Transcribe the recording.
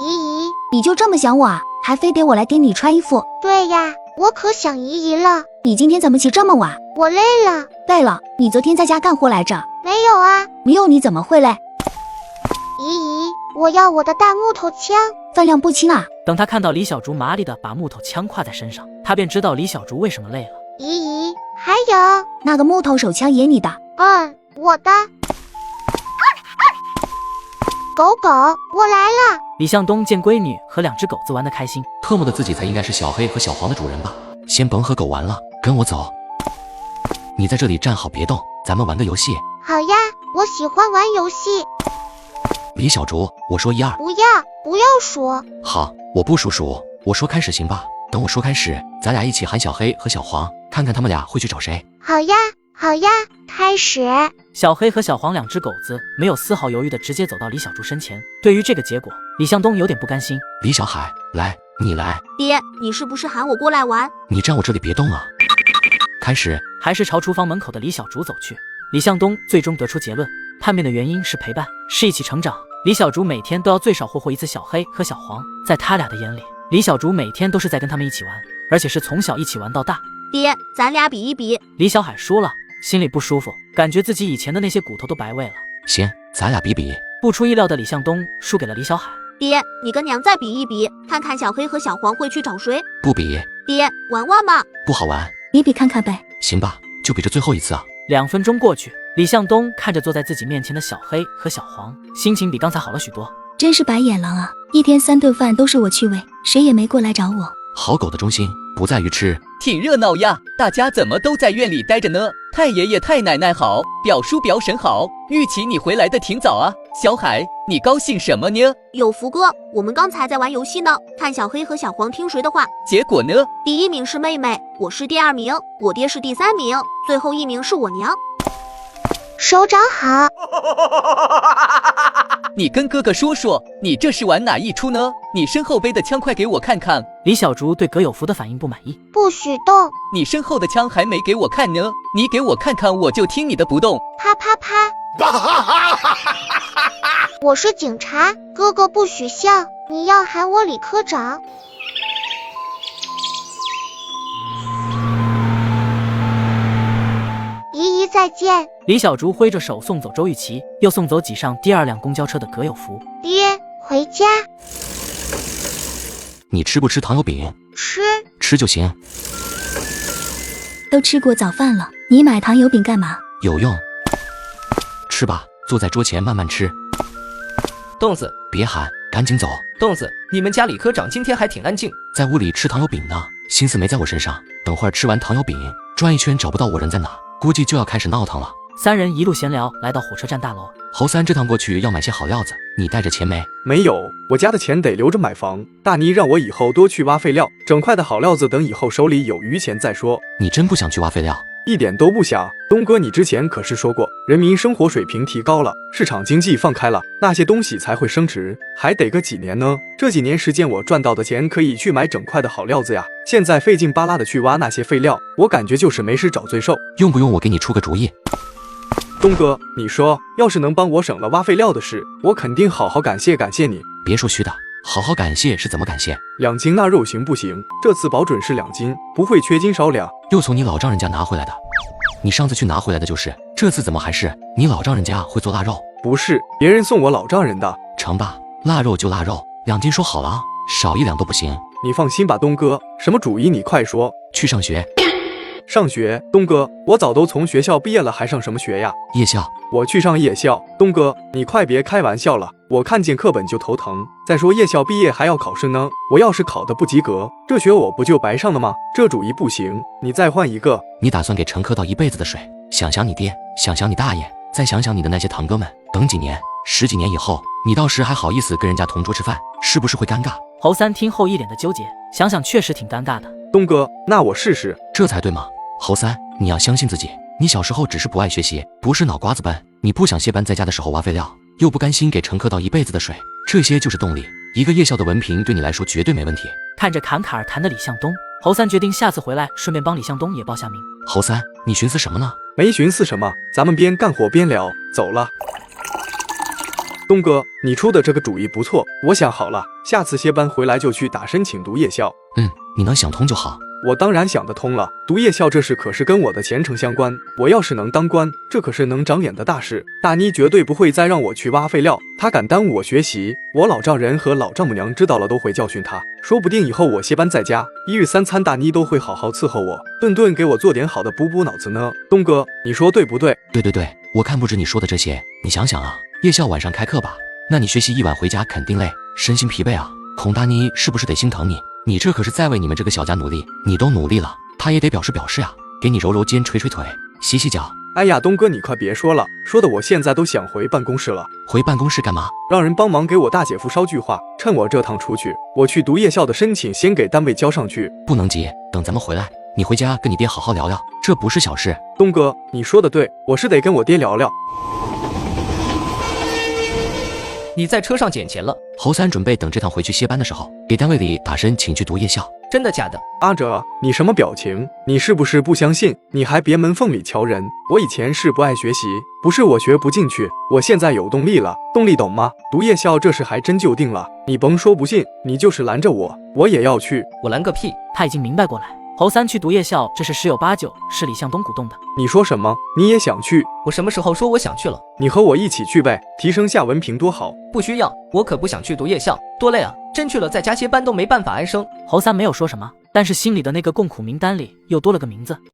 姨姨，你就这么想我啊？还非得我来给你穿衣服？对呀，我可想姨姨了。你今天怎么起这么晚？我累了。累了？你昨天在家干活来着？没有啊。没有你怎么会累？姨姨，我要我的大木头枪，分量不轻啊。等他看到李小竹麻利的把木头枪挎在身上，他便知道李小竹为什么累了。姨姨，还有那个木头手枪也你的？我的。狗狗，我来了。李向东见闺女和两只狗子玩得开心，特么的自己才应该是小黑和小黄的主人吧？先甭和狗玩了，跟我走。你在这里站好别动，咱们玩个游戏。好呀，我喜欢玩游戏。李小竹，我说1、2。不要数。好，我不数，我说开始行吧？等我说开始，咱俩一起喊小黑和小黄，看看他们俩会去找谁。好呀，开始。小黑和小黄两只狗子没有丝毫犹豫的直接走到李小竹身前。对于这个结果，李向东有点不甘心。李小海，来，你来。爹，你是不是喊我过来玩？你站我这里别动啊！开始。还是朝厨房门口的李小竹走去。李向东最终得出结论，叛变的原因是陪伴，是一起成长。李小竹每天都要最少霍霍一次小黑和小黄，在他俩的眼里，李小竹每天都是在跟他们一起玩，而且是从小一起玩到大。爹，咱俩比一比。李小海输了，心里不舒服，感觉自己以前的那些骨头都白喂了。行，咱俩比比。不出意料的李向东输给了李小海。爹，你跟娘再比一比，看看小黑和小黄会去找谁？不比。爹，玩玩嘛。不好玩。你比看看呗。行吧，就比这最后一次啊。2分钟过去，李向东看着坐在自己面前的小黑和小黄，心情比刚才好了许多。真是白眼狼啊！一天3顿饭都是我去喂，谁也没过来找我。好狗的忠心不在于吃。挺热闹呀，大家怎么都在院里待着呢？太爷爷太奶奶好，表叔表婶好，玉琪你回来的挺早啊。小海，你高兴什么呢？有福哥，我们刚才在玩游戏呢，看小黑和小黄听谁的话。结果呢？第1名是妹妹，我是第2名，我爹是第3名，最后1名是我娘。手掌好。你跟哥哥说说，你这是玩哪一出呢？你身后背的枪快给我看看。李小竹对葛有福的反应不满意。不许动。你身后的枪还没给我看呢，你给我看看，我就听你的不动。啪啪啪。我是警察，哥哥不许笑，你要喊我李科长。姨姨再见。李小竹挥着手送走周玉琪，又送走挤上第2辆公交车的葛有福。爹，回家。你吃不吃糖油饼？吃就行。都吃过早饭了，你买糖油饼干嘛？有用。吃吧，坐在桌前慢慢吃。豆子，别喊，赶紧走。豆子，你们家李科长今天还挺安静，在屋里吃糖油饼呢，心思没在我身上。等会儿吃完糖油饼，转一圈找不到我人在哪，估计就要开始闹腾了。3人一路闲聊，来到火车站大楼。侯三这趟过去要买些好料子，你带着钱没？没有，我家的钱得留着买房。大妮让我以后多去挖废料，整块的好料子等以后手里有余钱再说。你真不想去挖废料？一点都不想。东哥，你之前可是说过，人民生活水平提高了，市场经济放开了，那些东西才会升值，还得个几年呢？这几年时间我赚到的钱可以去买整块的好料子呀。现在费劲巴拉的去挖那些废料，我感觉就是没事找罪受。用不用我给你出个主意？东哥，你说要是能帮我省了挖废料的事，我肯定好好感谢你。别说虚的，好好感谢是怎么感谢？2斤腊肉行不行？这次保准是2斤，不会缺斤少两。又从你老丈人家拿回来的。你上次去拿回来的就是，这次怎么还是你老丈人家会做腊肉？不是，别人送我老丈人的。成吧，腊肉就腊肉，2斤说好了啊，少1两都不行。你放心吧，东哥，什么主意你快说。去上学。上学？东哥，我早都从学校毕业了，还上什么学呀？夜校。我去上夜校。东哥，你快别开玩笑了，我看见课本就头疼。再说夜校毕业还要考试呢，我要是考得不及格，这学我不就白上了吗？这主意不行，你再换一个。你打算给乘客倒一辈子的水？想想你爹，想想你大爷，再想想你的那些堂哥们，等几年、10几年以后，你到时还好意思跟人家同桌吃饭，是不是会尴尬？侯三听后一脸的纠结，想想确实挺尴尬的。东哥，那我试试。这才对嘛。侯三，你要相信自己，你小时候只是不爱学习，不是脑瓜子笨，你不想歇班在家的时候挖废料，又不甘心给乘客倒一辈子的水，这些就是动力。一个夜校的文凭对你来说绝对没问题。看着侃侃而谈的李向东，侯三决定下次回来顺便帮李向东也报下名。侯三，你寻思什么呢？没寻思什么，咱们边干活边聊。走了。东哥，你出的这个主意不错，我想好了，下次歇班回来就去打申请读夜校。你能想通就好。我当然想得通了，读夜校这事可是跟我的前程相关。我要是能当官，这可是能长脸的大事。大妮绝对不会再让我去挖废料，她敢耽误我学习，我老丈人和老丈母娘知道了都会教训她。说不定以后我歇班在家，一日三餐大妮都会好好伺候我，顿顿给我做点好的补补脑子呢。东哥，你说对不对？对，我看不止你说的这些，你想想啊，夜校晚上开课吧，那你学习一晚回家肯定累，身心疲惫啊。孔大妮是不是得心疼你？你这可是在为你们这个小家努力，你都努力了，她也得表示呀，给你揉揉肩、捶捶腿、洗洗脚。哎呀，东哥你快别说了，说的我现在都想回办公室了。回办公室干嘛？让人帮忙给我大姐夫捎句话，趁我这趟出去，我去读夜校的申请先给单位交上去。不能急，等咱们回来，你回家跟你爹好好聊聊，这不是小事。东哥，你说的对，我是得跟我爹聊聊。你在车上捡钱了？侯三准备等这趟回去歇班的时候，给单位里打申请去读夜校。真的假的？阿哲，你什么表情？你是不是不相信？你还别门缝里瞧人。我以前是不爱学习，不是我学不进去，我现在有动力了。动力懂吗？读夜校这事还真就定了，你甭说不信，你就是拦着我，我也要去。我拦个屁！他已经明白过来，侯三去读夜校这事十有八九是李向东鼓动的。你说什么？你也想去？我什么时候说我想去了？你和我一起去呗，提升下文凭多好。不需要，我可不想去读夜校，多累啊！真去了在家歇班都没办法安生。侯三没有说什么，但是心里的那个供苦名单里又多了个名字。